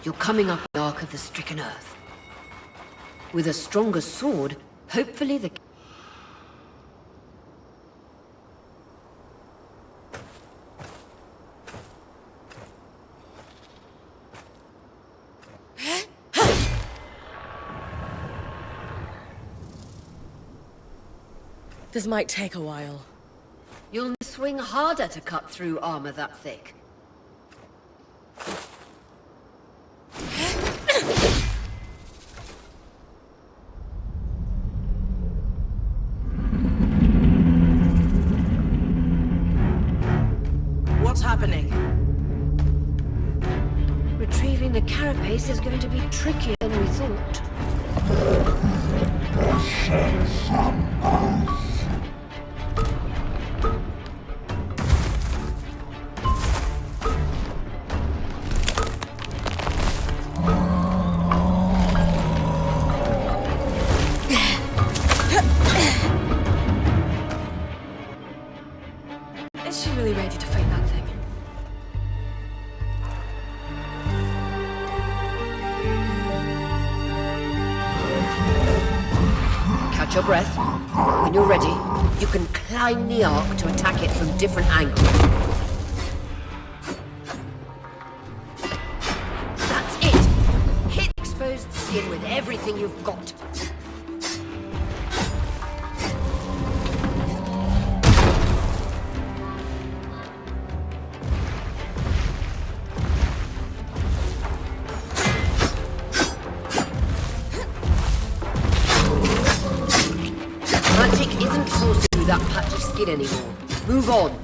You're coming up the arc of the stricken earth. With a stronger sword, hopefully the... This might take a while. You'll swing harder to cut through armor that thick. What's happening? Retrieving the carapace is going to be trickier than we thought. Is she really ready to fight that thing? Catch your breath. When you're ready, you can climb the arc to attack it from different angles. That's it! Hit exposed skin with everything you've got. Magic isn't forcing through that patch of skin anymore. Move on.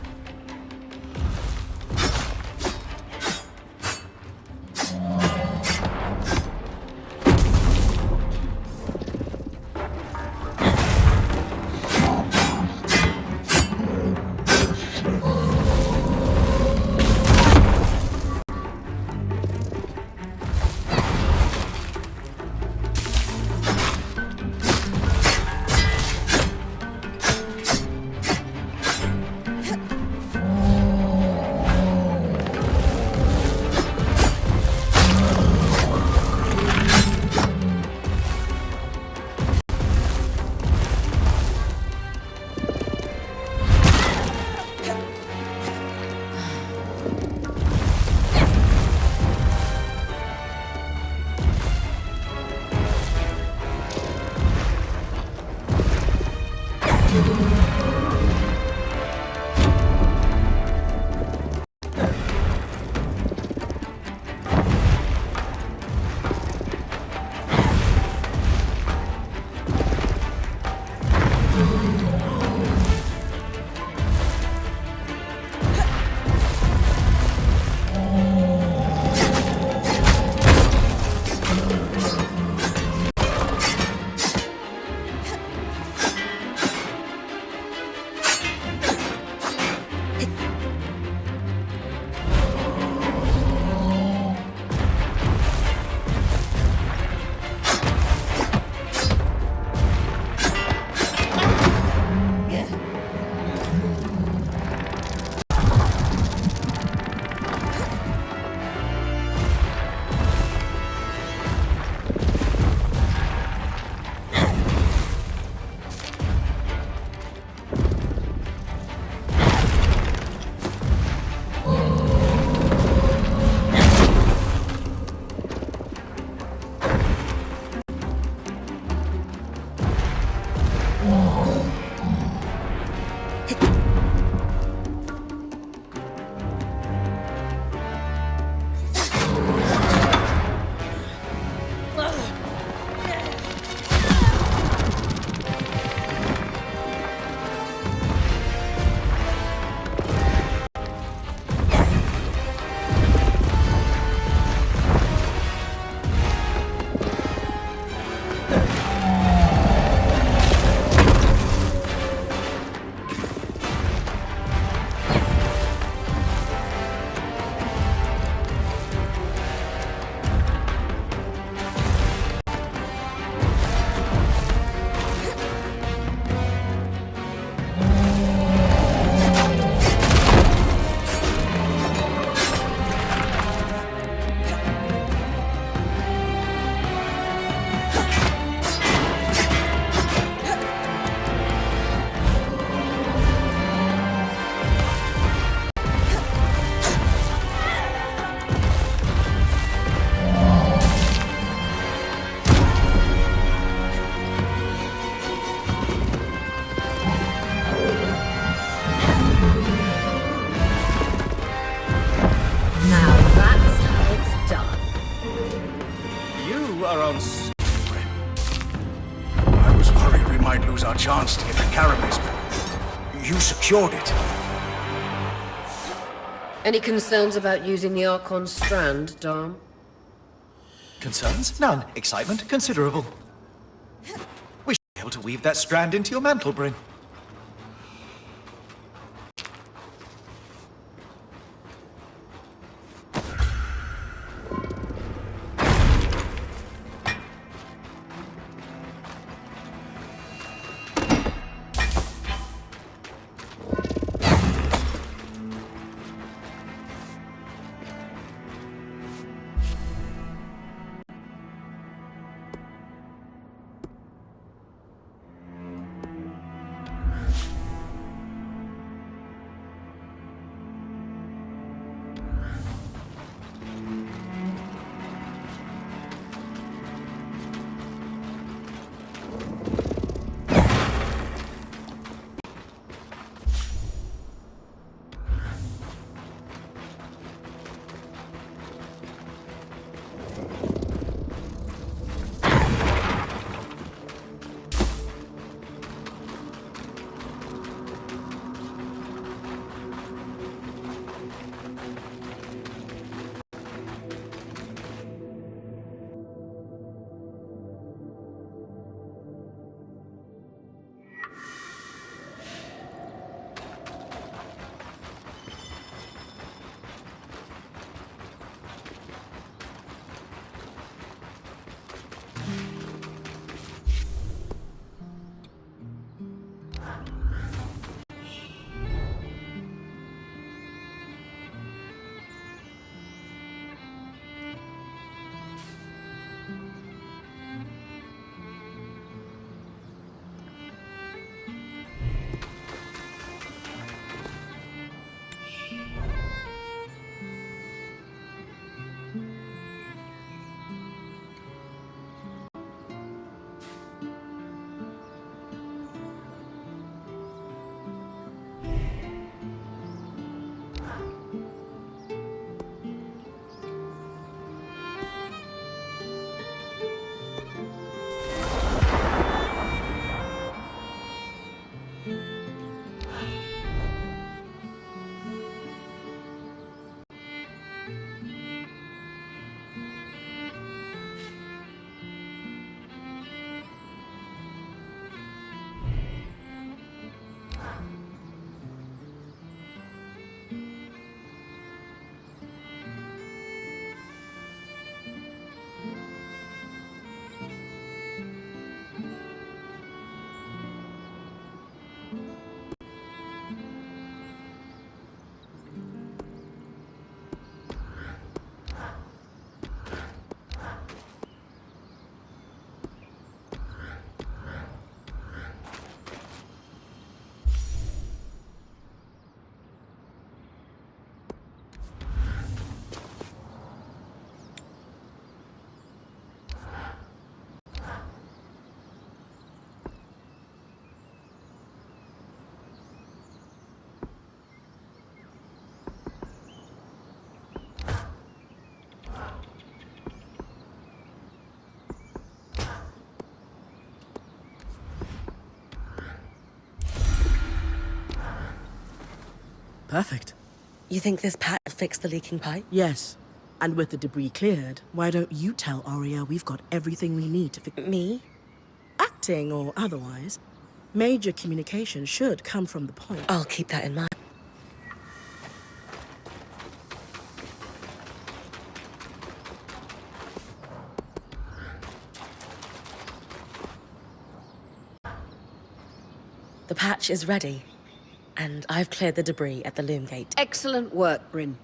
our chance to get the carapace, but you secured it. Any concerns about using the Archon strand, Dom? Concerns? None. Excitement? Considerable. We should be able to weave that strand into your mantle, Bryn. Perfect. You think this patch will fix the leaking pipe? Yes. And with the debris cleared, why don't you tell Aria we've got everything we need to fix... Me? Acting or otherwise, major communication should come from the point. I'll keep that in mind. The patch is ready, and I've cleared the debris at the loom gate. Excellent work, Bryn.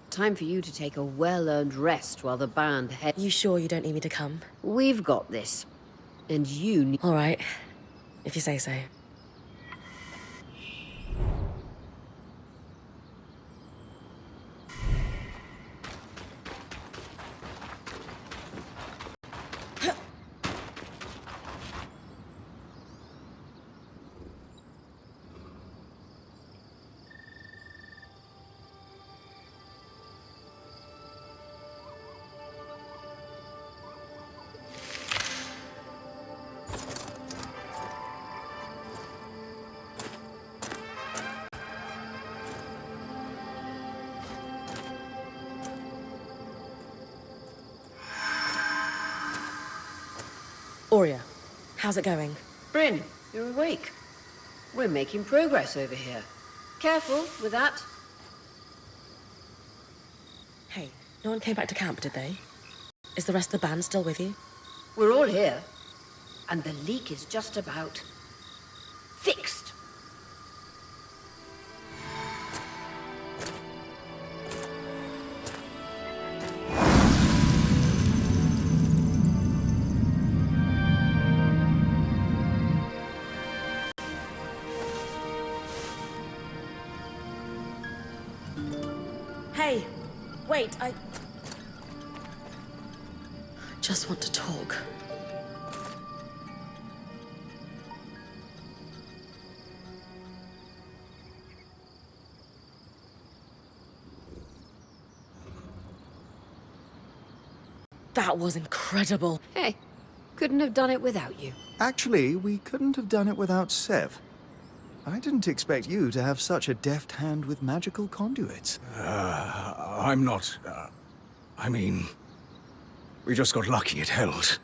Time for you to take a well-earned rest while the band head... You sure you don't need me to come? We've got this. And you need... All right, if you say so. Aurea, how's it going? Bryn, you're awake. We're making progress over here. Careful with that. Hey, no one came back to camp, did they? Is the rest of the band still with you? We're all here. And the leak is just about fixed. Hey, wait, I just want to talk. That was incredible. Hey, couldn't have done it without you. Actually, we couldn't have done it without Sev. I didn't expect you to have such a deft hand with magical conduits. I'm not... I mean... We just got lucky it held.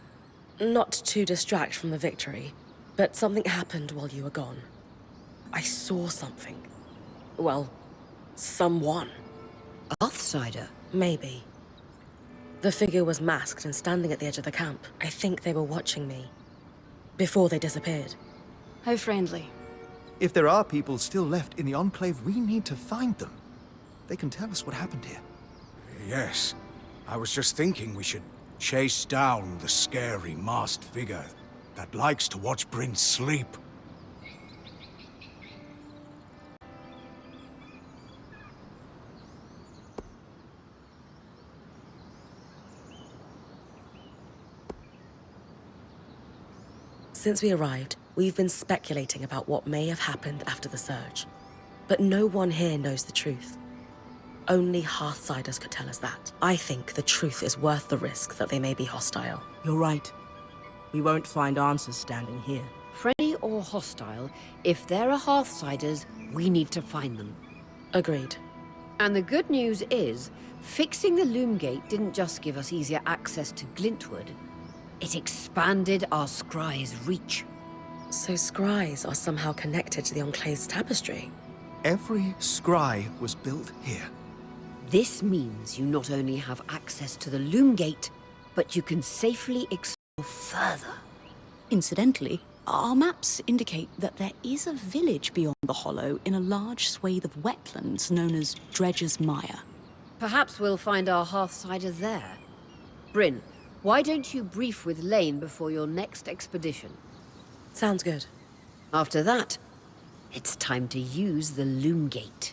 Not to distract from the victory, but something happened while you were gone. I saw something. Well, someone. Earthsider? Maybe. The figure was masked and standing at the edge of the camp. I think they were watching me. Before they disappeared. How friendly. If there are people still left in the Enclave, we need to find them. They can tell us what happened here. Yes. I was just thinking we should chase down the scary masked figure that likes to watch Bryn sleep. Since we arrived, we've been speculating about what may have happened after the surge. But no one here knows the truth. Only Hearthsiders could tell us that. I think the truth is worth the risk that they may be hostile. You're right. We won't find answers standing here. Friendly or hostile, if there are Hearthsiders, we need to find them. Agreed. And the good news is, fixing the Loom Gate didn't just give us easier access to Glintwood, it expanded our scry's reach. So scries are somehow connected to the Enclave's tapestry? Every scry was built here. This means you not only have access to the Loom Gate, but you can safely explore further. Incidentally, our maps indicate that there is a village beyond the Hollow in a large swathe of wetlands known as Dredger's Mire. Perhaps we'll find our Hearthsider there. Bryn, why don't you brief with Lane before your next expedition? Sounds good. After that, it's time to use the Loom Gate.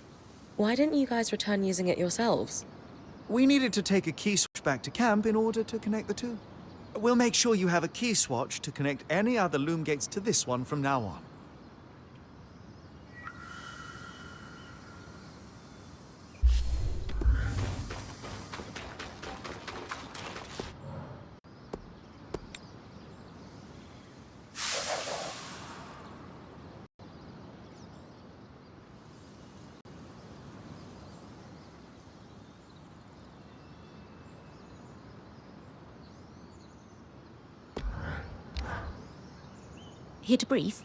Why didn't you guys return using it yourselves? We needed to take a key switch back to camp in order to connect the two. We'll make sure you have a key swatch to connect any other Loom Gates to this one from now on. Here to brief.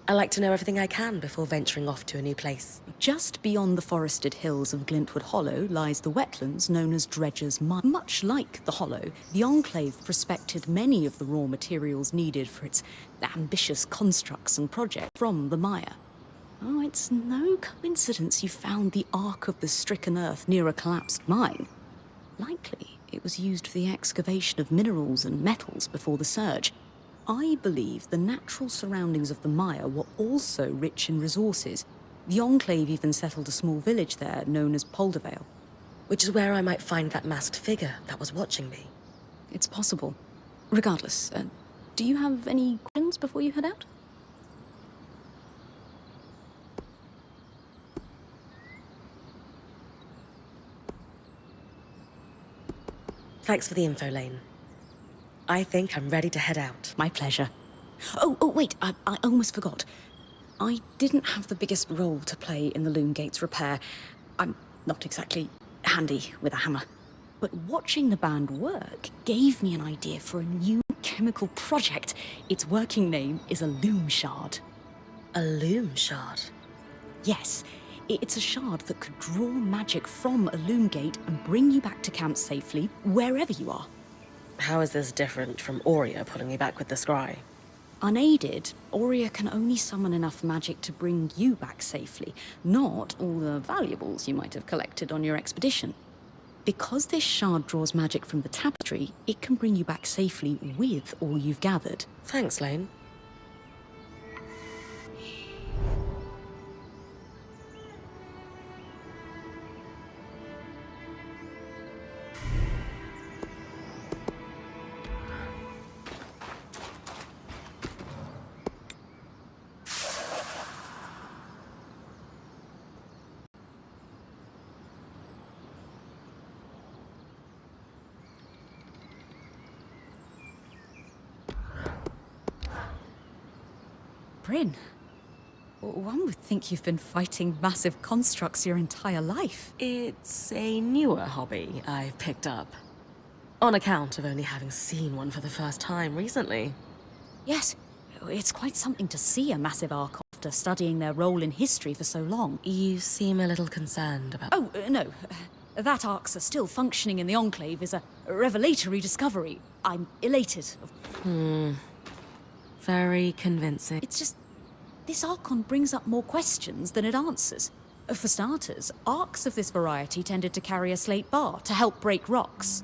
I like to know everything I can before venturing off to a new place. Just beyond the forested hills of Glintwood Hollow lies the wetlands known as Dredger's Mire. Much like the Hollow, the Enclave prospected many of the raw materials needed for its ambitious constructs and projects from the mire. Oh, it's no coincidence you found the Ark of the Stricken Earth near a collapsed mine. Likely, it was used for the excavation of minerals and metals before the surge. I believe the natural surroundings of the mire were also rich in resources. The Enclave even settled a small village there known as Poldervale. Which is where I might find that masked figure that was watching me. It's possible. Regardless, do you have any questions before you head out? Thanks for the info, Lane. I think I'm ready to head out. My pleasure. Oh, wait, I almost forgot. I didn't have the biggest role to play in the Loom Gate's repair. I'm not exactly handy with a hammer. But watching the band work gave me an idea for a new chemical project. Its working name is a loom shard. A loom shard? Yes, it's a shard that could draw magic from a loom gate and bring you back to camp safely, wherever you are. How is this different from Aurea pulling me back with the scry? Unaided, Aurea can only summon enough magic to bring you back safely, not all the valuables you might have collected on your expedition. Because this shard draws magic from the tapestry, it can bring you back safely with all you've gathered. Thanks, Lane. Bryn, one would think you've been fighting massive constructs your entire life. It's a newer hobby I've picked up. On account of only having seen one for the first time recently. Yes, it's quite something to see a massive arc after studying their role in history for so long. You seem a little concerned about... Oh, no. That arcs are still functioning in the Enclave is a revelatory discovery. I'm elated. Very convincing. It's just... this Archon brings up more questions than it answers. For starters, arcs of this variety tended to carry a slate bar to help break rocks.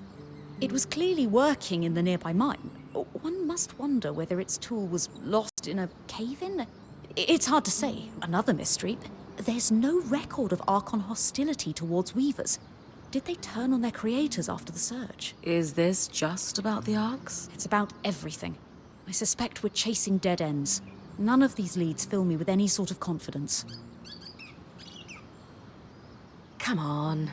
It was clearly working in the nearby mine. One must wonder whether its tool was lost in a cave-in? It's hard to say. Another mystery. There's no record of Archon hostility towards Weavers. Did they turn on their creators after the Surge? Is this just about the arcs? It's about everything. I suspect we're chasing dead ends. None of these leads fill me with any sort of confidence. Come on.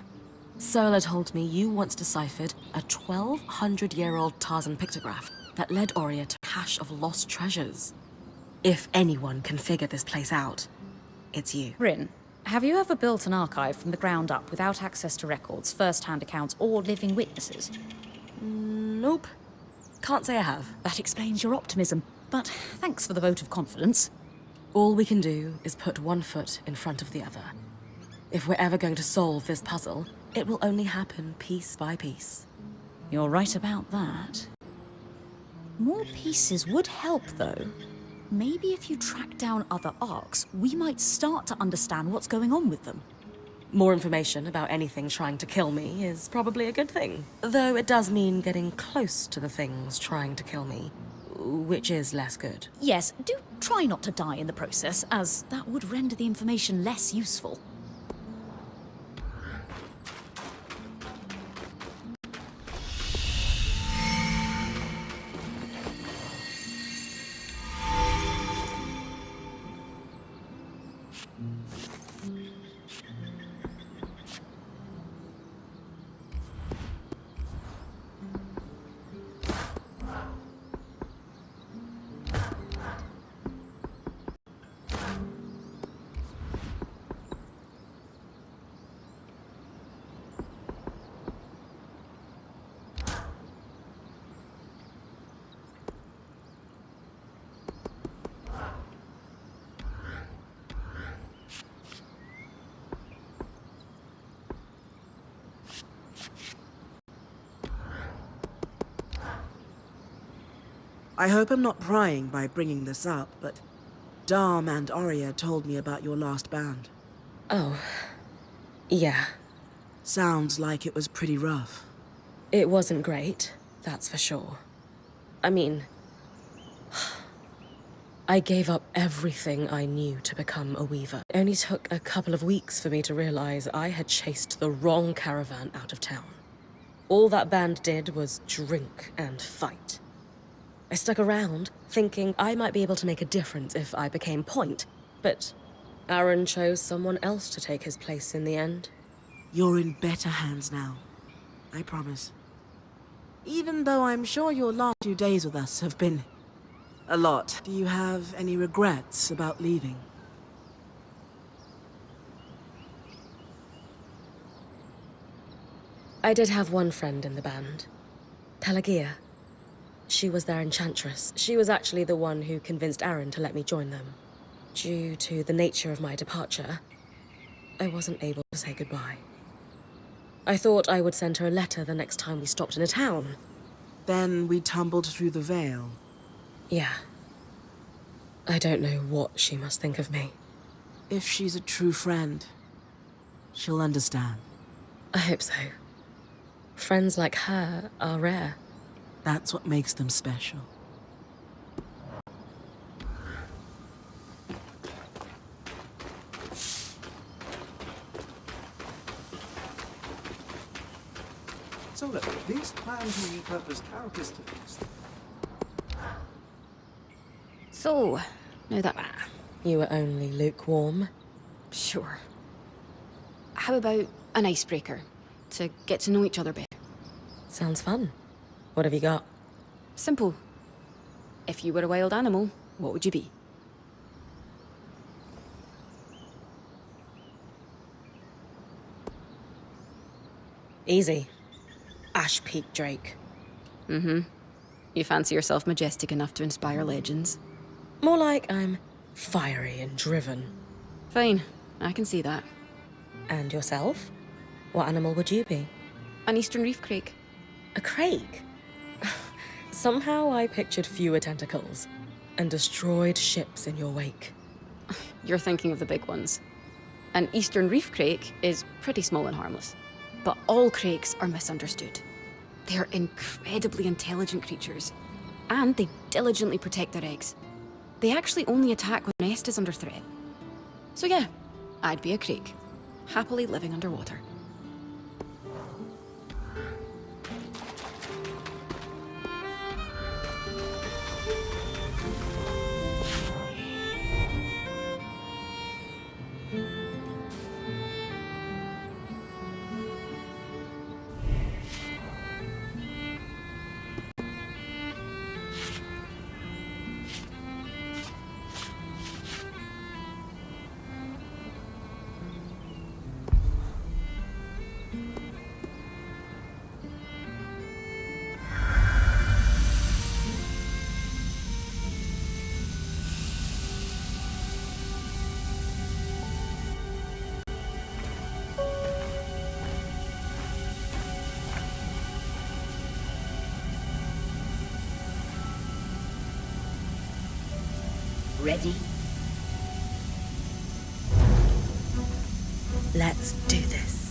Sola told me you once deciphered a 1,200-year-old Tarzan pictograph that led Aurea to a cache of lost treasures. If anyone can figure this place out, it's you. Bryn, have you ever built an archive from the ground up without access to records, first-hand accounts, or living witnesses? Nope. Can't say I have. That explains your optimism, but thanks for the vote of confidence. All we can do is put one foot in front of the other. If we're ever going to solve this puzzle, it will only happen piece by piece. You're right about that. More pieces would help, though. Maybe if you track down other arcs, we might start to understand what's going on with them. More information about anything trying to kill me is probably a good thing. Though it does mean getting close to the things trying to kill me, which is less good. Yes, do try not to die in the process, as that would render the information less useful. I hope I'm not prying by bringing this up, but Darm and Aurea told me about your last band. Oh, yeah. Sounds like it was pretty rough. It wasn't great, that's for sure. I mean, I gave up everything I knew to become a weaver. It only took a couple of weeks for me to realize I had chased the wrong caravan out of town. All that band did was drink and fight. I stuck around, thinking I might be able to make a difference if I became point, but Aaron chose someone else to take his place in the end. You're in better hands now. I promise. Even though I'm sure your last few days with us have been a lot. Do you have any regrets about leaving? I did have one friend in the band, Pelagia. She was their enchantress. She was actually the one who convinced Aaron to let me join them. Due to the nature of my departure, I wasn't able to say goodbye. I thought I would send her a letter the next time we stopped in a town. Then we tumbled through the veil. Yeah. I don't know what she must think of me. If she's a true friend, she'll understand. I hope so. Friends like her are rare. That's what makes them special. So look, these plans to repurpose carapace tools. So, now that... You were only lukewarm. Sure. How about an icebreaker? To get to know each other better. Sounds fun. What have you got? Simple. If you were a wild animal, what would you be? Easy. Ash Peak Drake. Mm-hmm. You fancy yourself majestic enough to inspire legends? More like I'm fiery and driven. Fine. I can see that. And yourself? What animal would you be? An eastern reef crake. A crake? Somehow I pictured fewer tentacles and destroyed ships in your wake. You're thinking of the big ones. An eastern reef crake is pretty small and harmless. But all crakes are misunderstood. They are incredibly intelligent creatures, and they diligently protect their eggs. They actually only attack when the nest is under threat. So yeah, I'd be a crake, happily living underwater. Ready? Let's do this.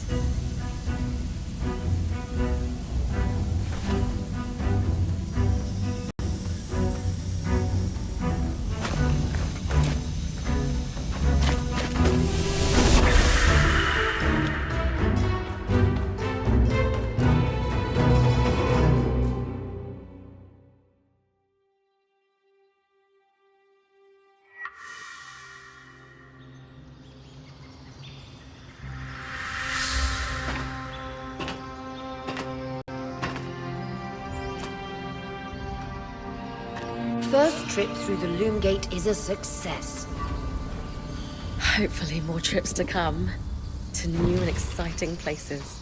First trip through the Loom Gate is a success. Hopefully more trips to come. To new and exciting places.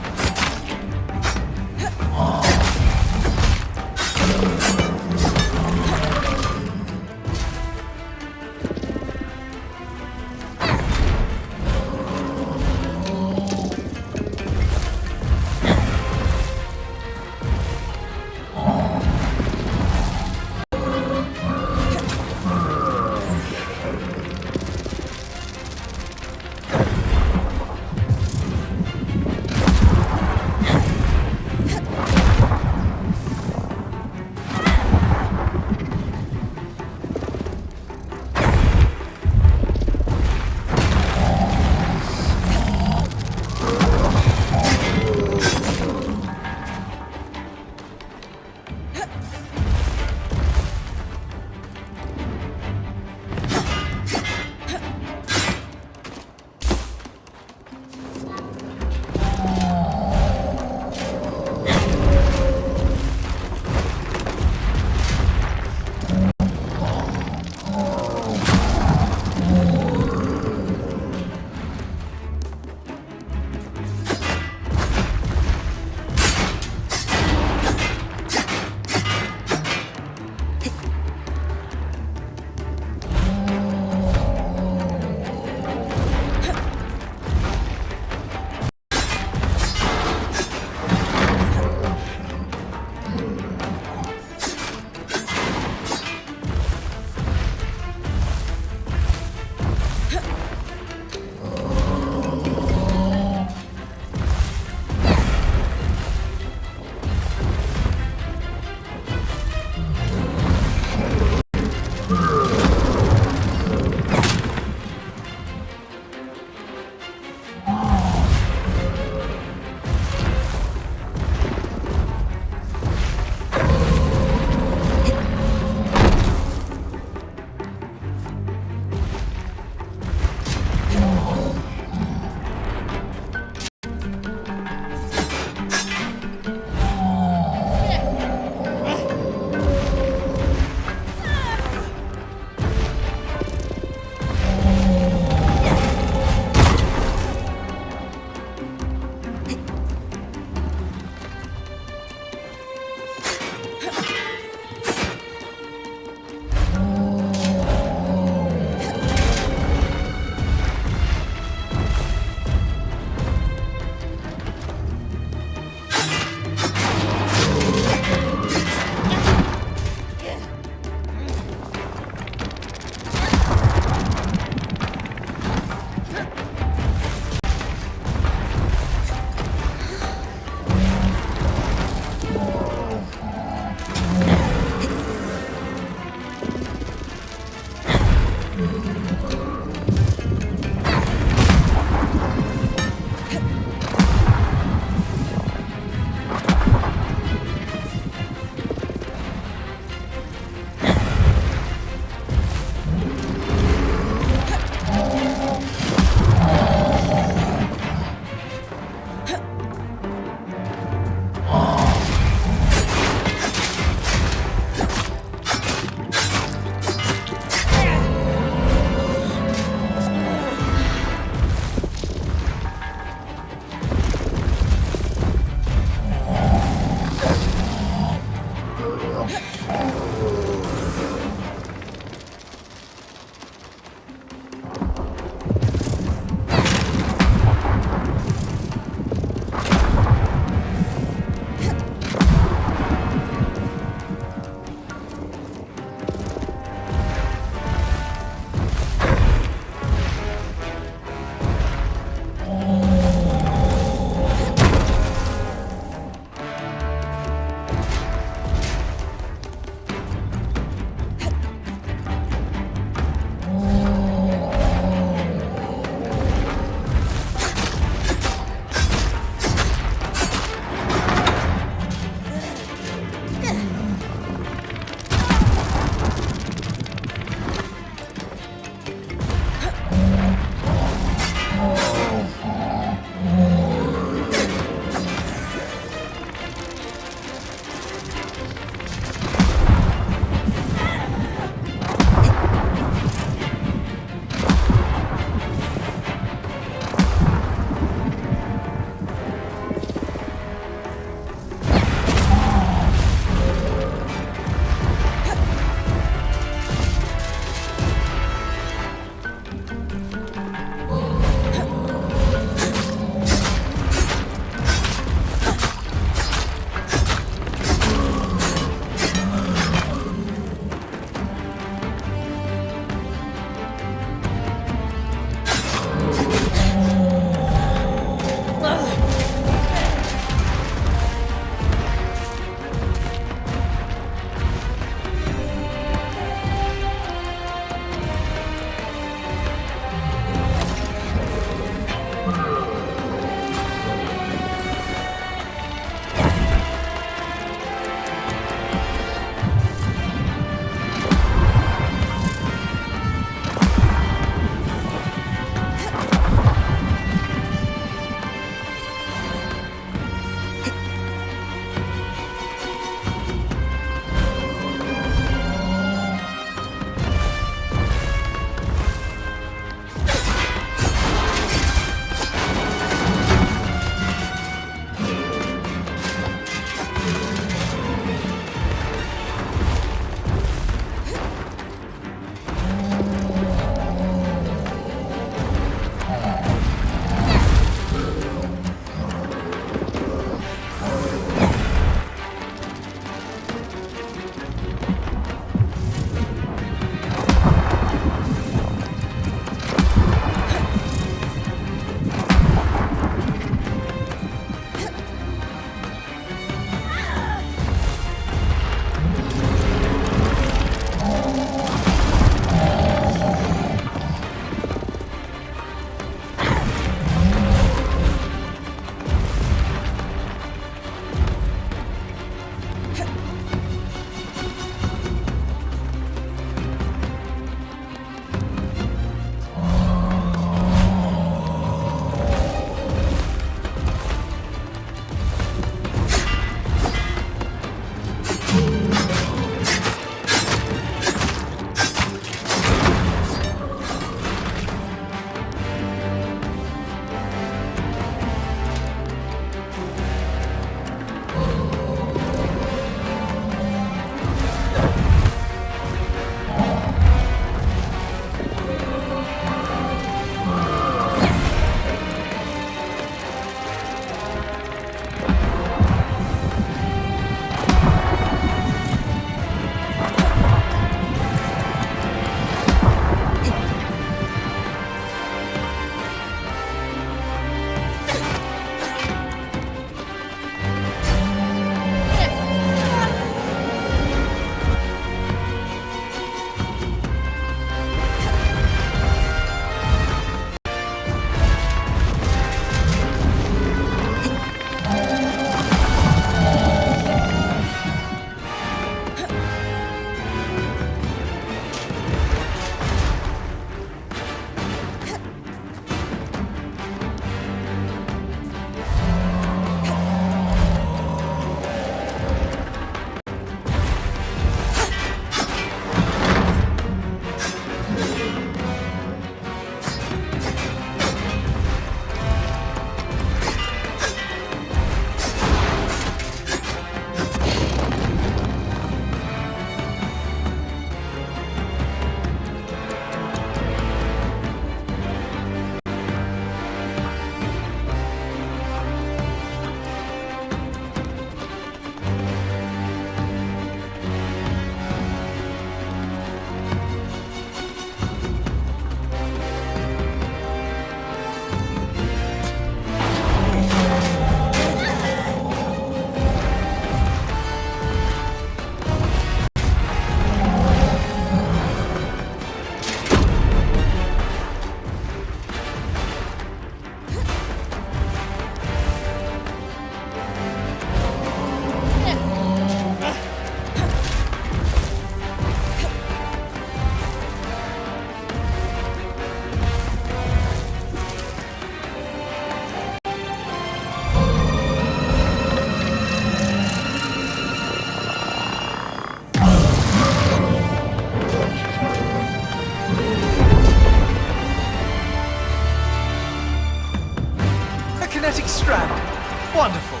Wonderful.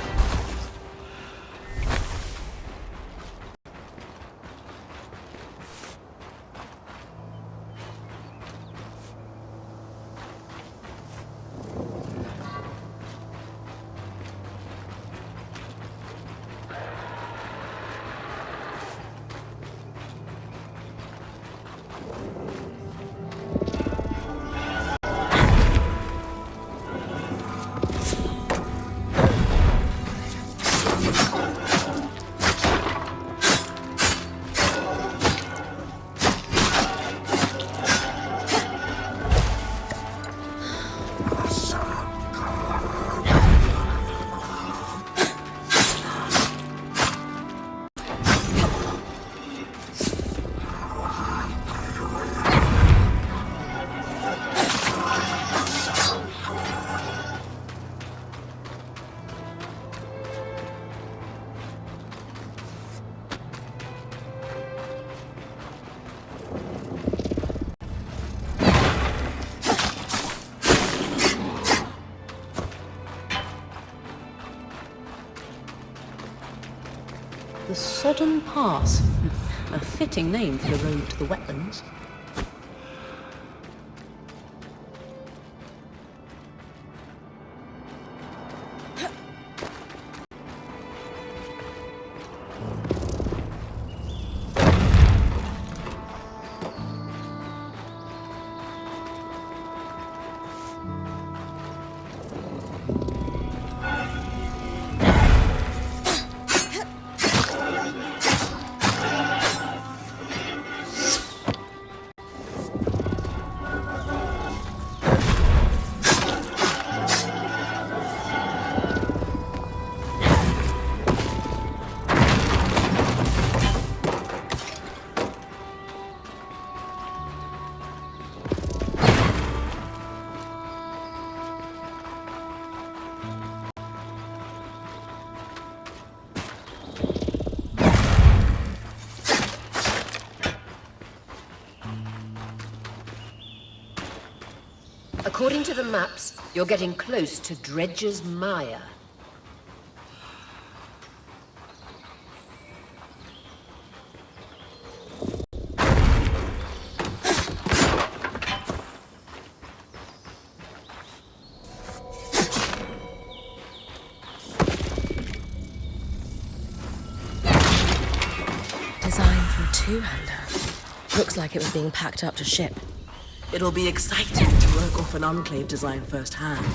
The Sodden Pass. A fitting name for the road to the wetlands. According to the maps, you're getting close to Dredge's Mire. Designed from two-hander. Looks like it was being packed up to ship. It'll be exciting to work off an Enclave design firsthand.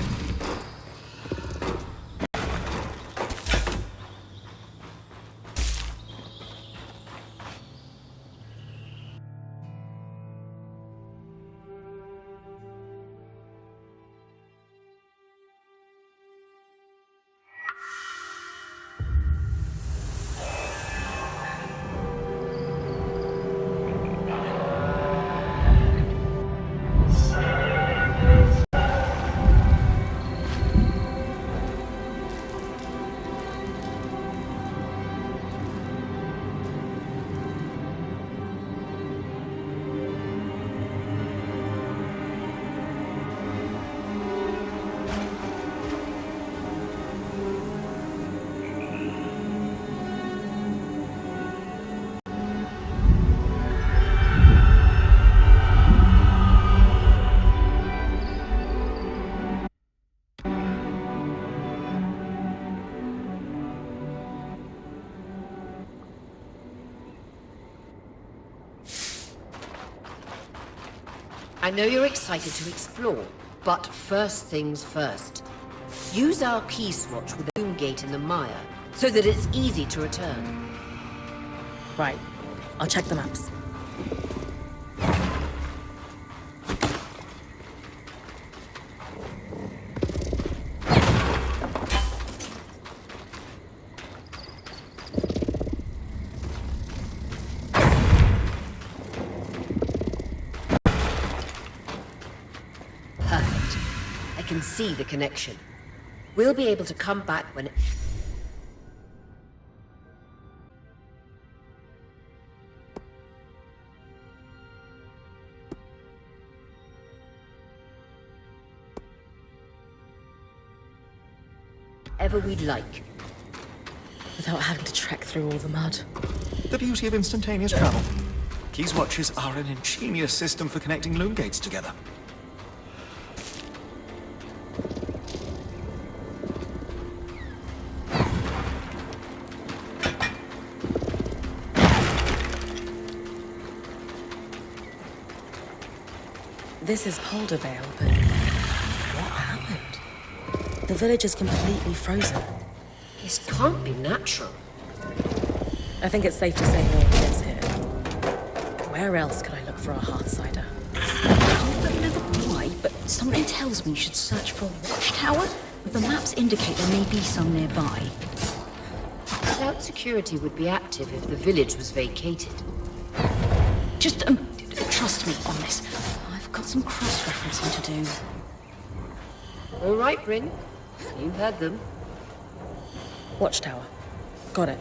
I know you're excited to explore, but first things first. Use our key swatch with the boom gate in the mire, so that it's easy to return. Right. I'll check the maps. Perfect. I can see the connection. We'll be able to come back when... wherever we'd like. Without having to trek through all the mud. The beauty of instantaneous travel. Keys watches are an ingenious system for connecting loom gates together. This is Poldervale, but what happened? The village is completely frozen. This can't be natural. I think it's safe to say no one lives here. Where else could I look for a Hearthsider? I don't know why, but something tells me you should search for a watchtower. The maps indicate there may be some nearby. I doubt security would be active if the village was vacated. Just trust me on this. I've got some cross-referencing to do. All right, Bryn. You heard them. Watchtower. Got it.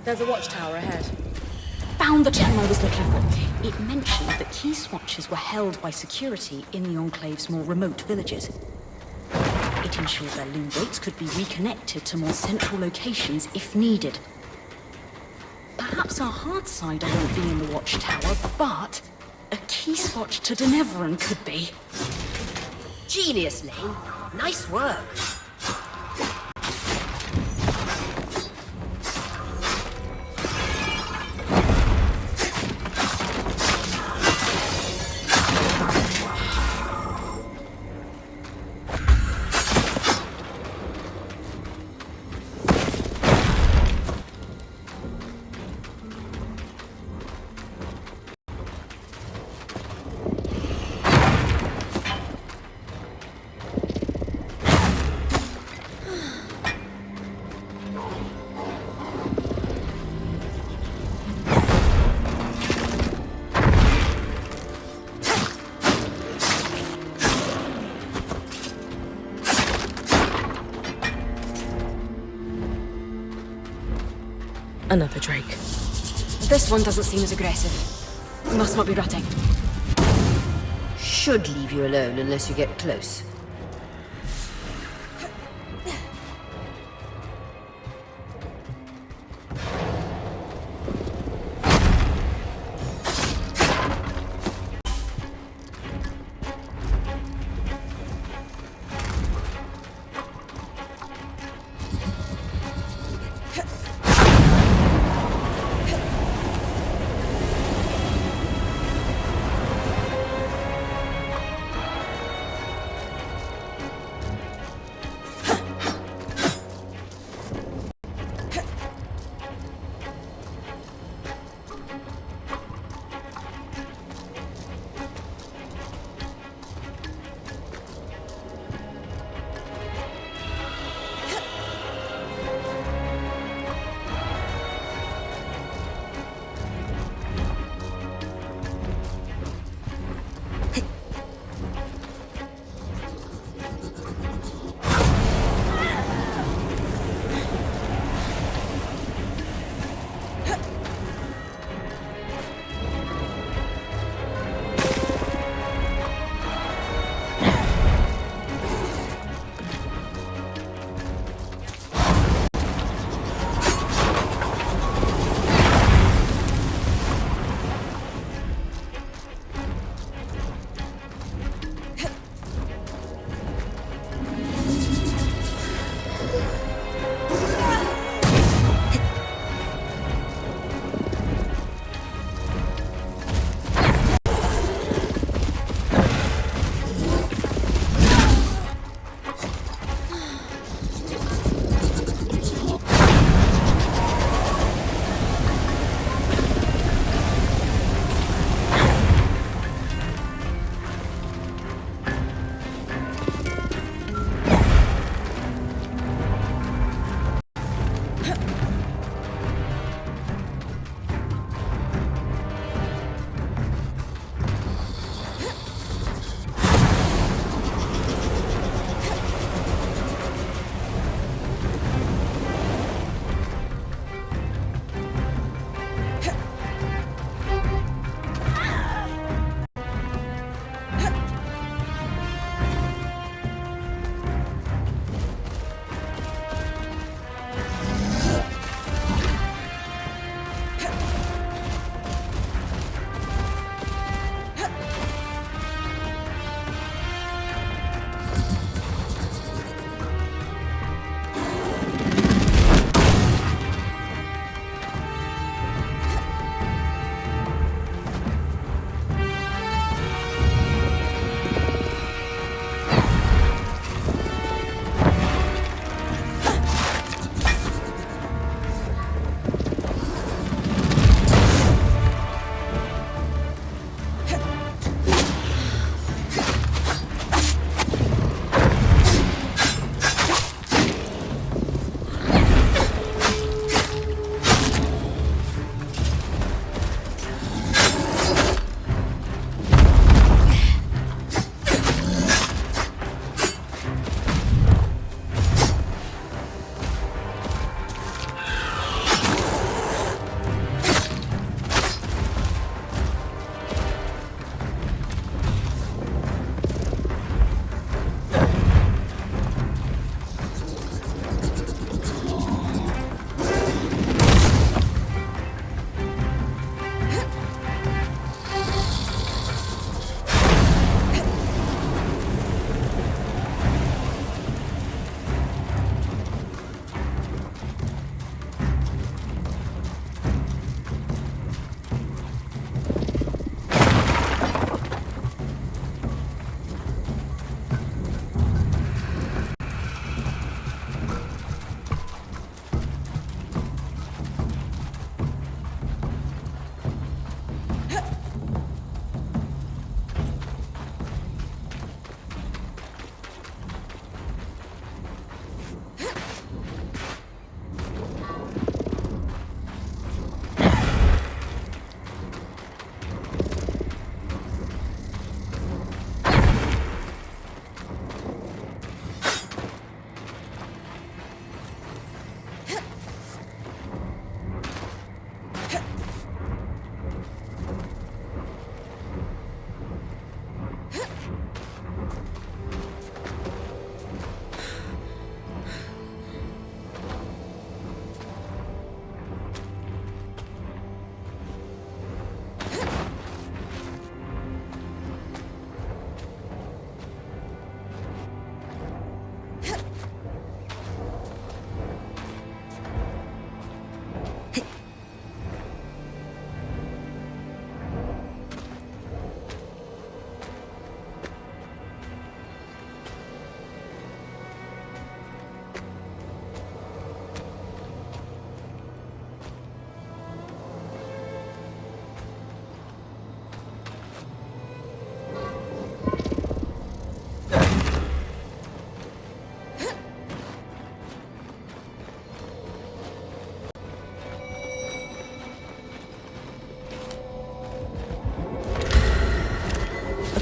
There's a watchtower ahead. Found the term I was looking for. It mentioned that key swatches were held by security in the Enclave's more remote villages. It ensured their loom gates could be reconnected to more central locations if needed. Perhaps our Hearthsider won't be in the watchtower, but a key swatch to Deneveran could be. Genius, Lane. Nice work. Another drake. This one doesn't seem as aggressive. Must not be rutting. Should leave you alone unless you get close.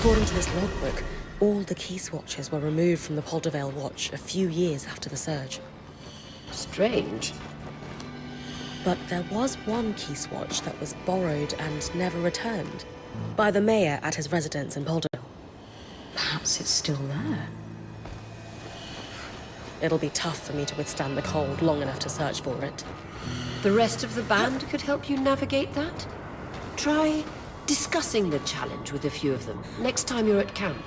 According to this logbook, all the key swatches were removed from the Poldervale Watch a few years after the surge. Strange. But there was one key swatch that was borrowed and never returned by the mayor at his residence in Poldervale. Perhaps it's still there. It'll be tough for me to withstand the cold long enough to search for it. The rest of the band could help you navigate that? Try discussing the challenge with a few of them next time you're at camp.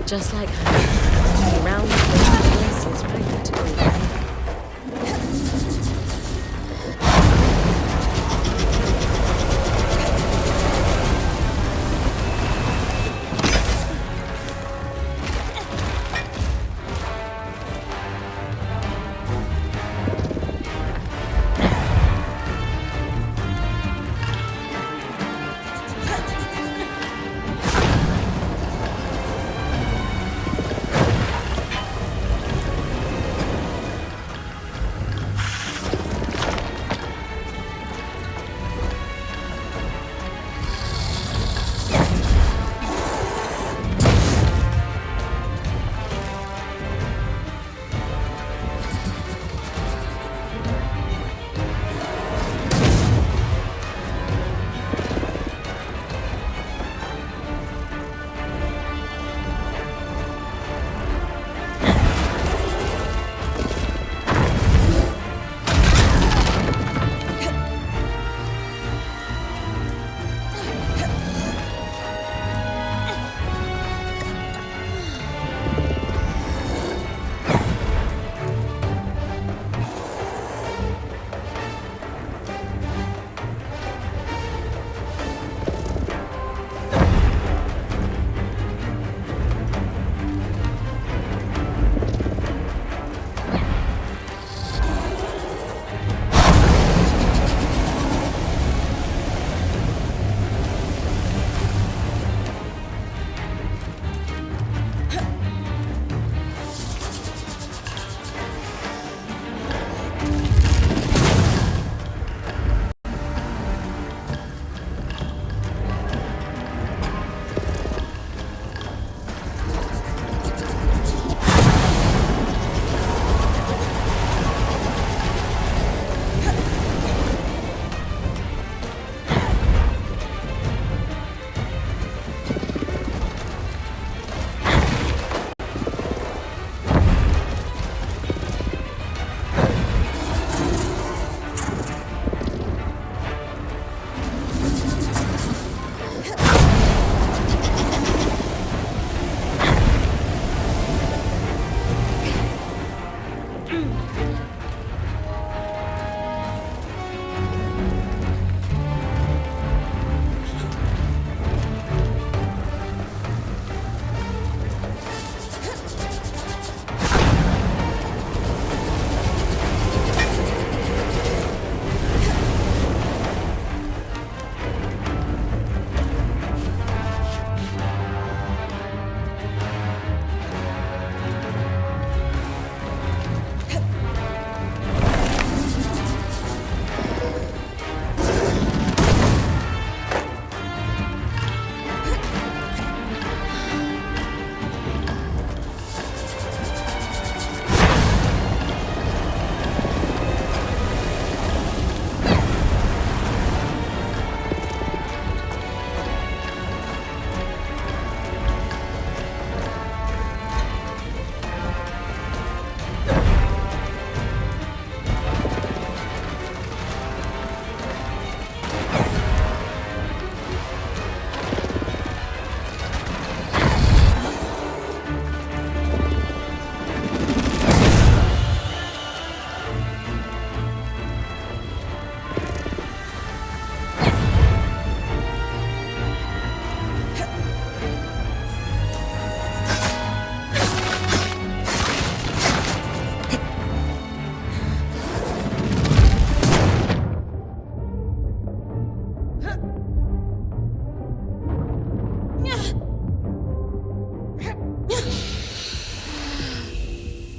Just like her. Round the places ready to go.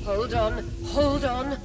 Hold on, hold on.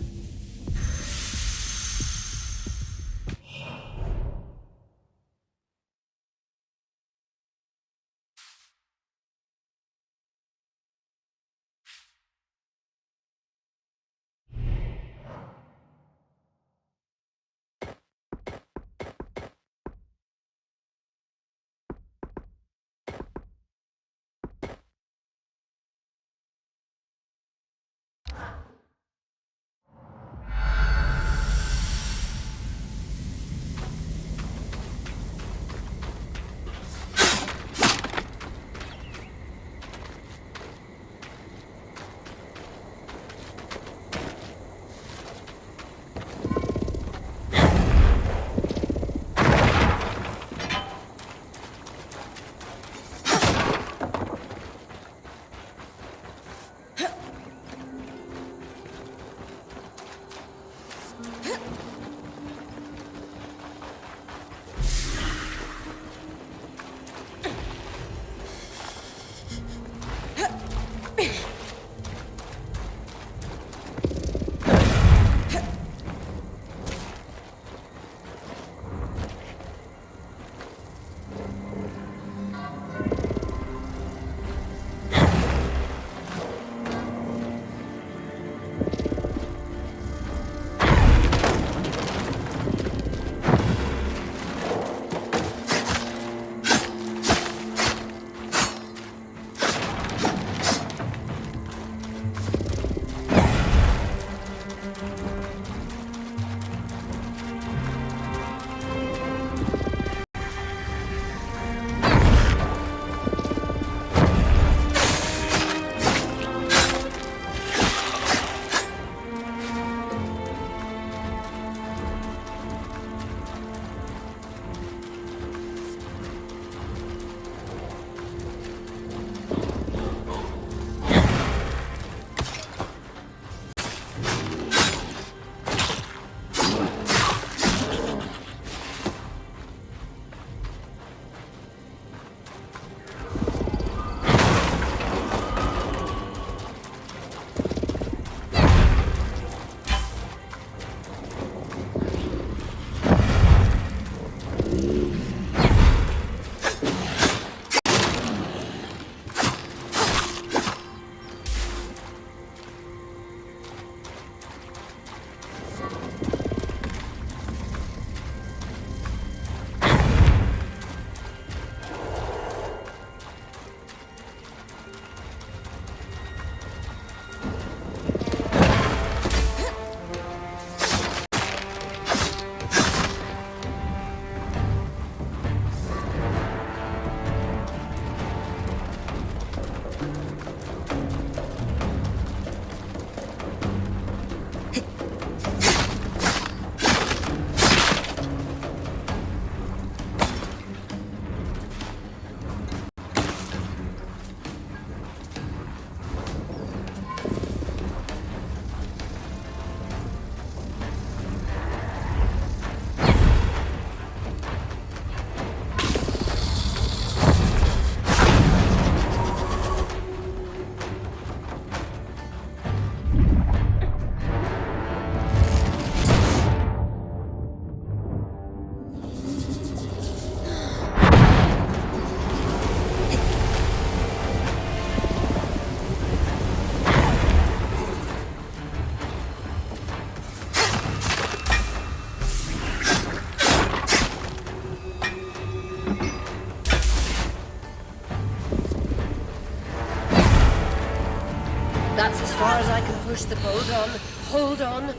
That's as far as I can push the boat on. Hold on.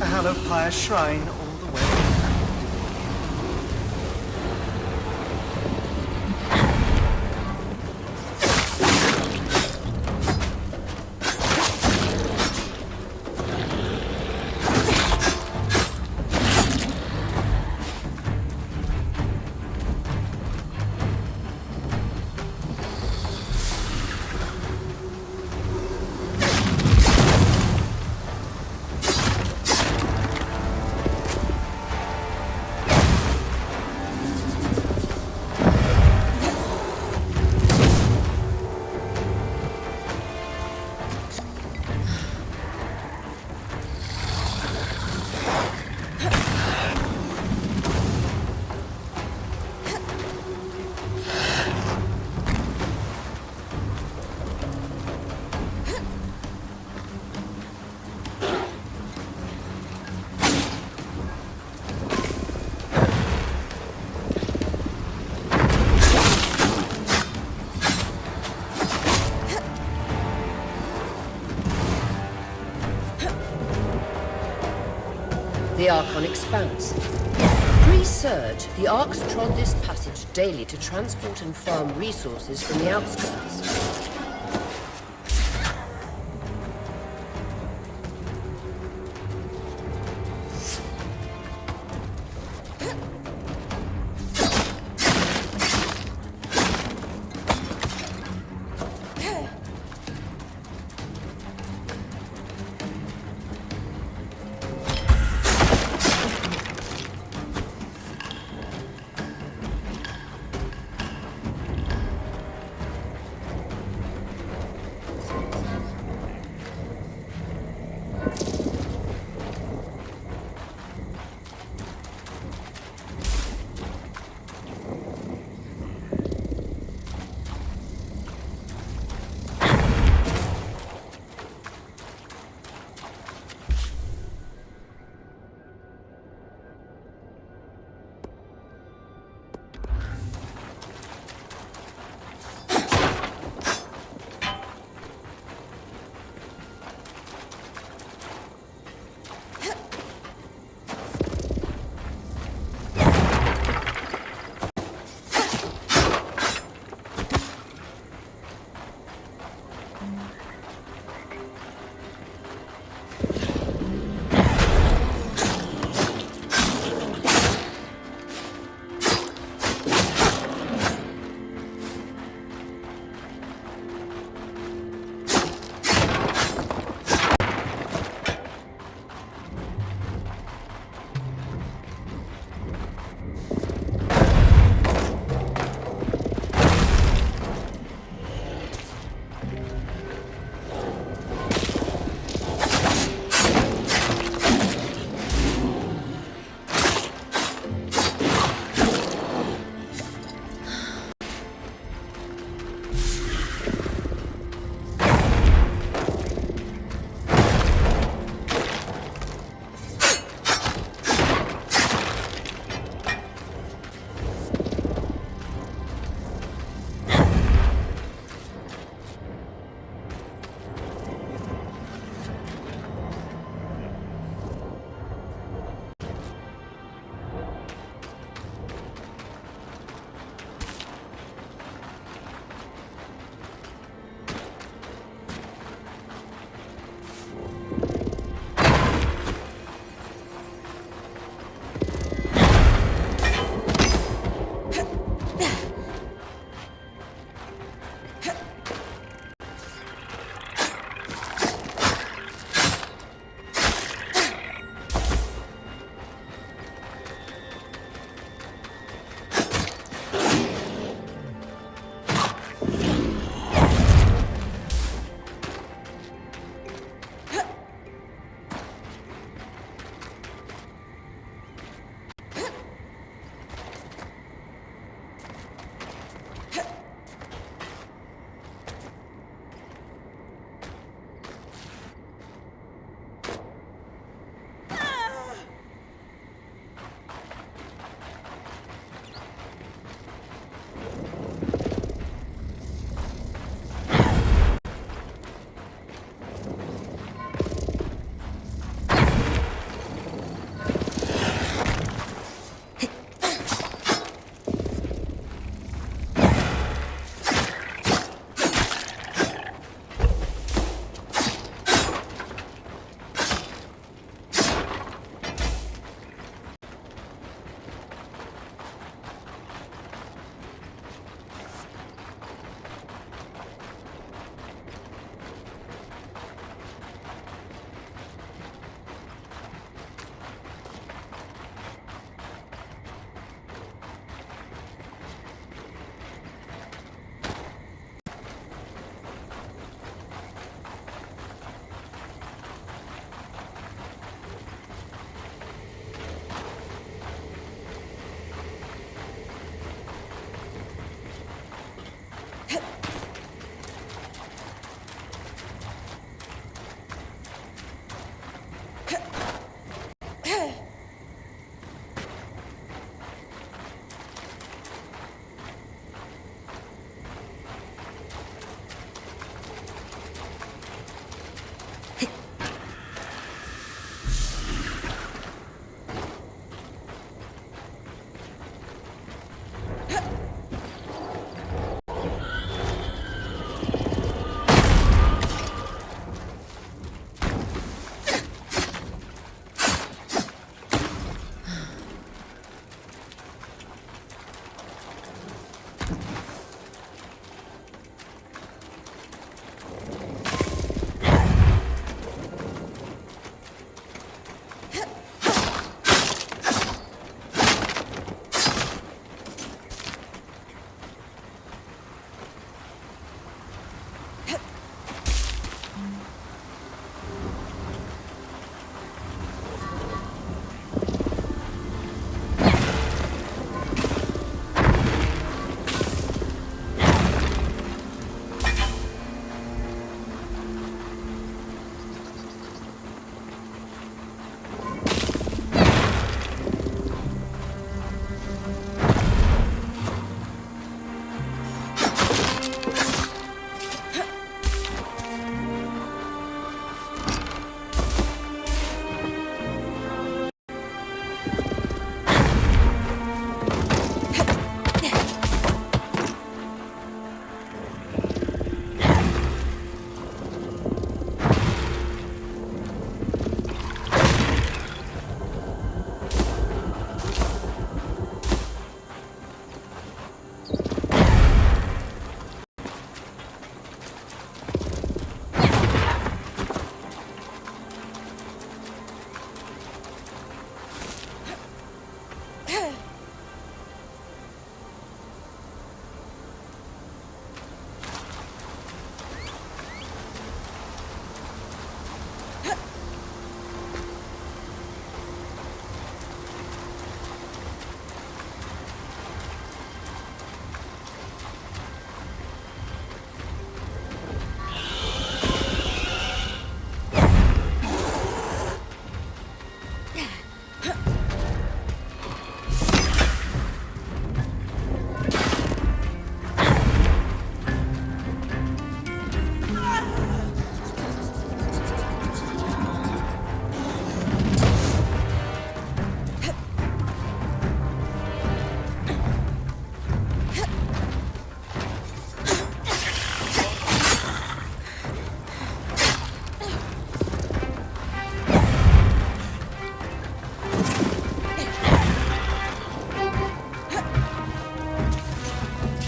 A hallowed pyre shrine all the way. The Archon expands. Pre-surge, the Arcs trod this passage daily to transport and farm resources from the outskirts.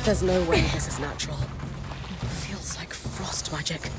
There's no way this is natural. Feels like frost magic.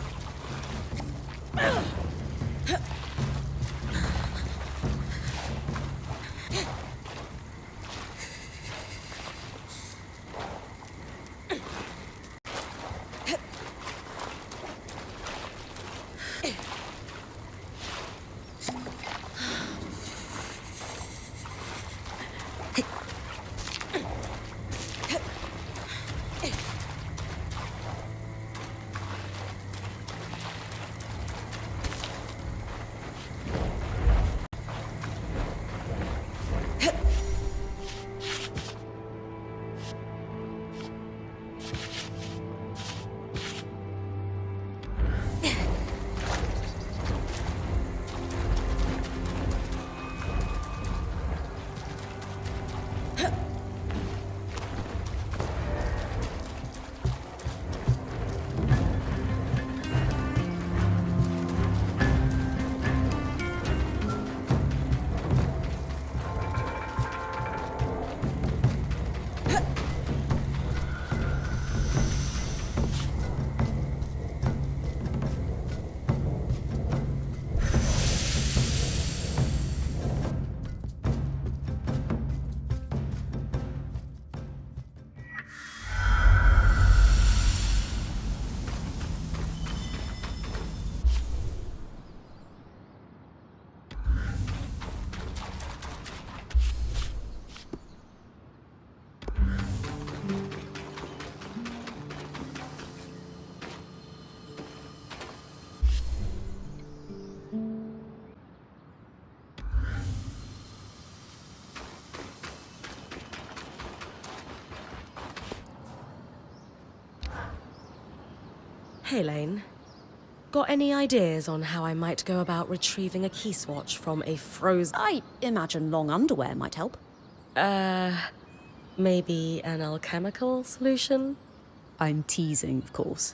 Hey, Lane. Got any ideas on how I might go about retrieving a key swatch from a frozen... I imagine long underwear might help. Maybe an alchemical solution? I'm teasing, of course.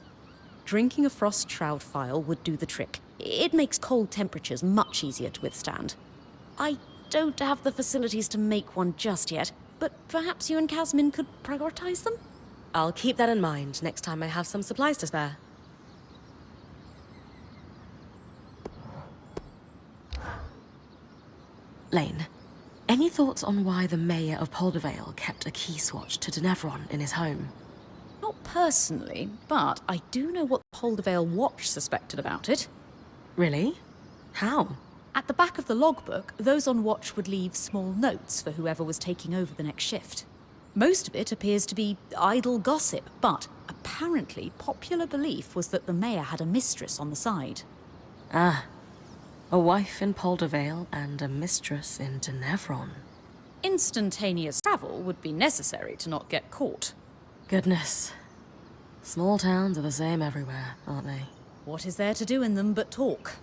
Drinking a frost shroud phial would do the trick. It makes cold temperatures much easier to withstand. I don't have the facilities to make one just yet, but perhaps you and Casmin could prioritize them? I'll keep that in mind next time I have some supplies to spare. Lane, any thoughts on why the mayor of Poldervale kept a key swatch to Denevron in his home? Not personally, but I do know what the Poldervale Watch suspected about it. Really? How? At the back of the logbook, those on watch would leave small notes for whoever was taking over the next shift. Most of it appears to be idle gossip, but apparently popular belief was that the mayor had a mistress on the side. Ah, a wife in Poldervale and a mistress in Denevron. Instantaneous travel would be necessary to not get caught. Goodness. Small towns are the same everywhere, aren't they? What is there to do in them but talk?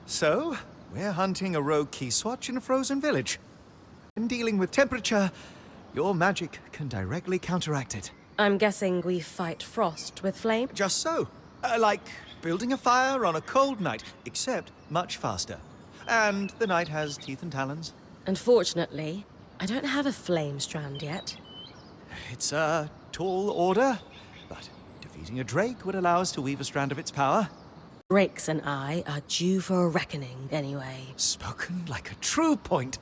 So, we're hunting a rogue key swatch in a frozen village. In dealing with temperature, your magic can directly counteract it. I'm guessing we fight frost with flame? Just so. Like building a fire on a cold night, except much faster. And the night has teeth and talons. Unfortunately, I don't have a flame strand yet. It's a tall order, but defeating a drake would allow us to weave a strand of its power. Drakes and I are due for a reckoning anyway. Spoken like a true point.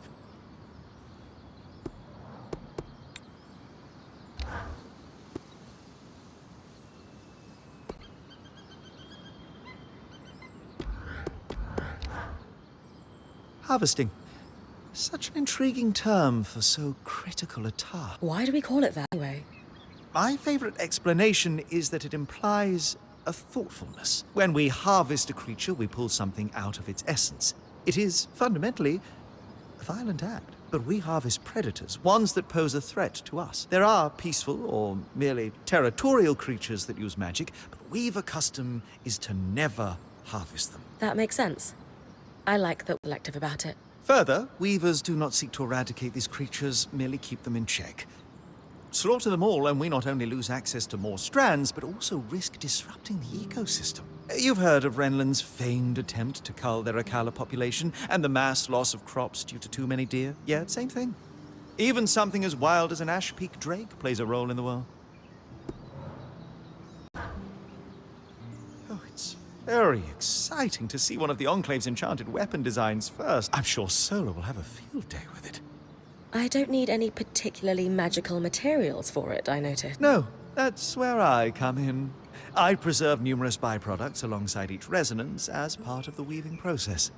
Harvesting. Such an intriguing term for so critical a task. Why do we call it that anyway? My favorite explanation is that it implies a thoughtfulness. When we harvest a creature, we pull something out of its essence. It is fundamentally a violent act. But we harvest predators, ones that pose a threat to us. There are peaceful or merely territorial creatures that use magic, but Weaver custom is to never harvest them. That makes sense. I like that we're selective about it. Further, Weavers do not seek to eradicate these creatures, merely keep them in check. Slaughter them all and we not only lose access to more strands, but also risk disrupting the ecosystem. You've heard of Renland's famed attempt to cull their Akala population and the mass loss of crops due to too many deer? Yeah, same thing. Even something as wild as an ash peak drake plays a role in the world. Oh, it's very exciting to see one of the Enclave's enchanted weapon designs first. I'm sure Sola will have a field day with it. I don't need any particularly magical materials for it, I noted. No, that's where I come in. I preserve numerous byproducts alongside each resonance as part of the weaving process.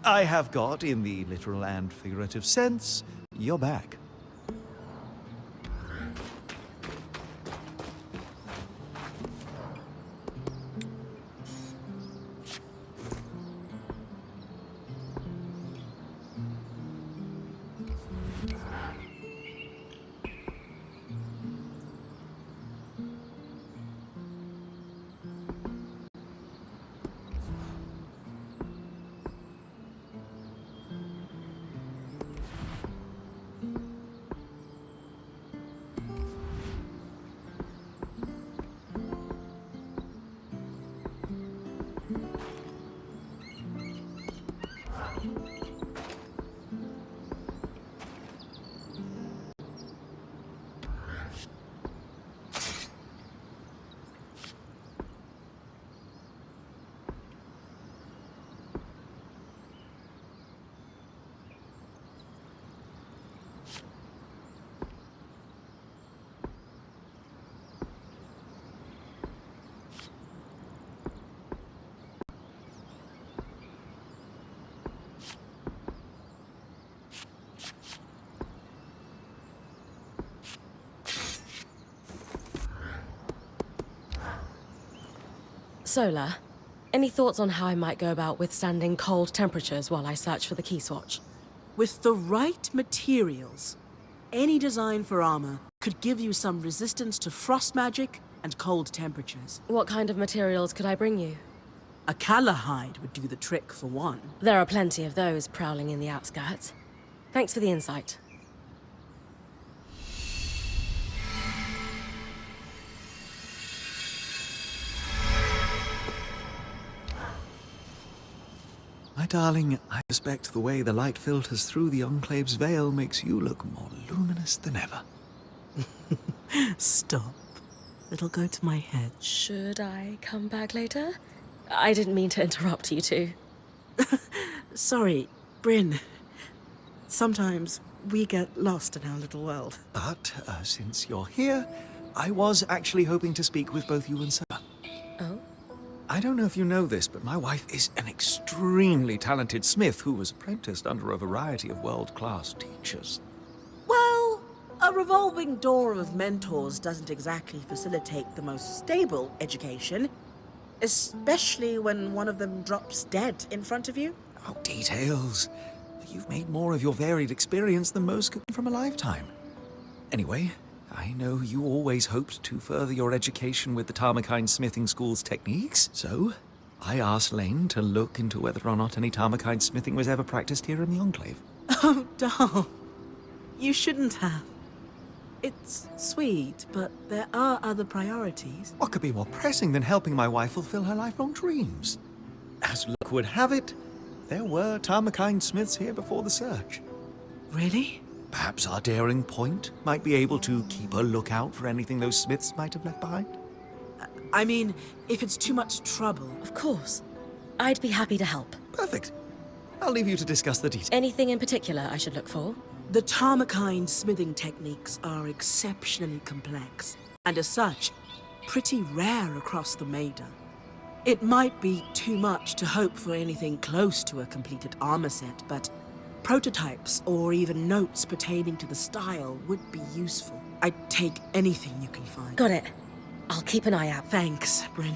I have got, in the literal and figurative sense, your back. Sola, any thoughts on how I might go about withstanding cold temperatures while I search for the key swatch? With the right materials, any design for armor could give you some resistance to frost magic and cold temperatures. What kind of materials could I bring you? Akala hide would do the trick for one. There are plenty of those prowling in the outskirts. Thanks for the insight. My darling, I suspect the way the light filters through the Enclave's veil makes you look more luminous than ever. Stop. It'll go to my head. Should I come back later? I didn't mean to interrupt you two. Sorry, Bryn. Sometimes we get lost in our little world. But since you're here, I was actually hoping to speak with both you and Sarah. Oh? I don't know if you know this, but my wife is an extremely talented smith who was apprenticed under a variety of world-class teachers. Well, a revolving door of mentors doesn't exactly facilitate the most stable education, especially when one of them drops dead in front of you. Oh, details. You've made more of your varied experience than most could from a lifetime. Anyway, I know you always hoped to further your education with the Tarmakine smithing school's techniques, so I asked Lane to look into whether or not any Tarmakine smithing was ever practiced here in the Enclave. Oh, doll. You shouldn't have. It's sweet, but there are other priorities. What could be more pressing than helping my wife fulfill her lifelong dreams? As luck would have it, there were Tarmakine smiths here before the search. Really? Perhaps our daring point might be able to keep a lookout for anything those smiths might have left behind. I mean, if it's too much trouble. Of course. I'd be happy to help. Perfect. I'll leave you to discuss the details. Anything in particular I should look for? The Tarmakine smithing techniques are exceptionally complex, and as such, pretty rare across the Maida. It might be too much to hope for anything close to a completed armor set, but prototypes or even notes pertaining to the style would be useful. I'd take anything you can find. Got it. I'll keep an eye out. Thanks, Bryn.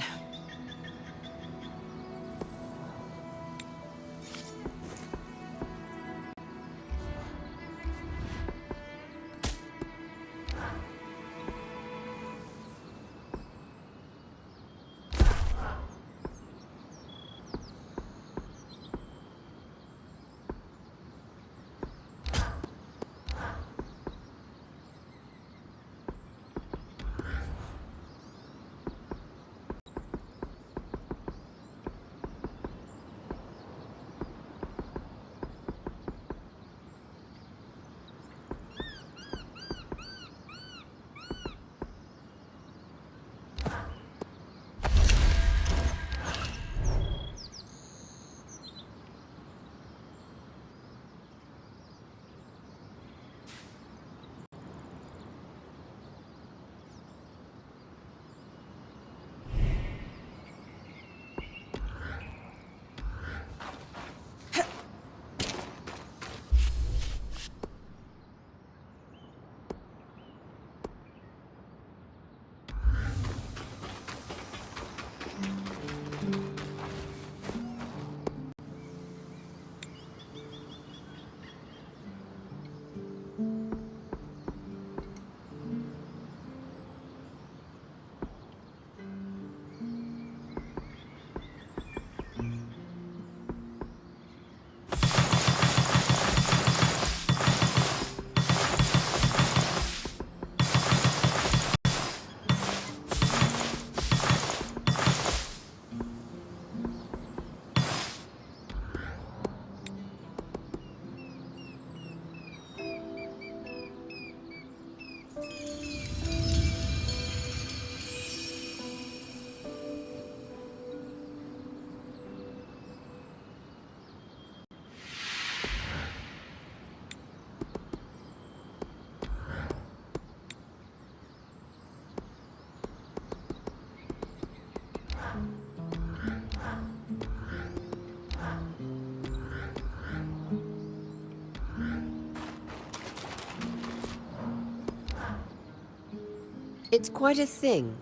It's quite a thing,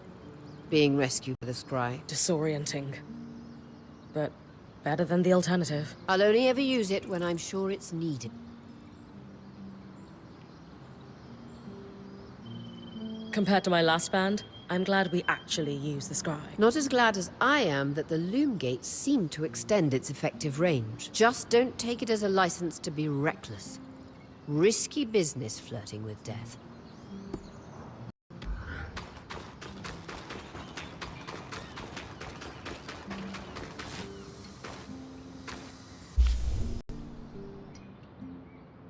being rescued by the scry. Disorienting. But better than the alternative. I'll only ever use it when I'm sure it's needed. Compared to my last band, I'm glad we actually use the scry. Not as glad as I am that the loom gates seem to extend its effective range. Just don't take it as a license to be reckless. Risky business flirting with death.